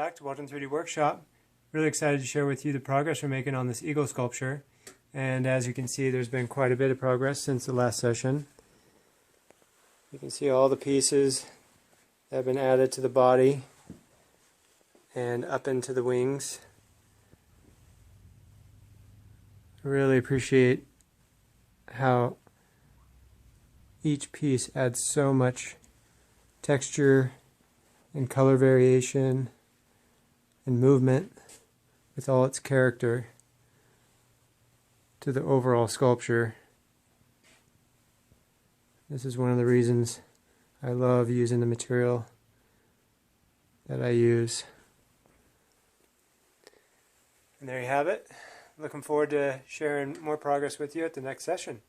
back to Waldron 3D Workshop. Really excited to share with you the progress we're making on this eagle sculpture. And as you can see, there's been quite a bit of progress since the last session. You can see all the pieces that have been added to the body and up into the wings. Really appreciate how each piece adds so much texture and color variation and movement with all its character to the overall sculpture. This is one of the reasons I love using the material that I use. And there you have it. Looking forward to sharing more progress with you at the next session.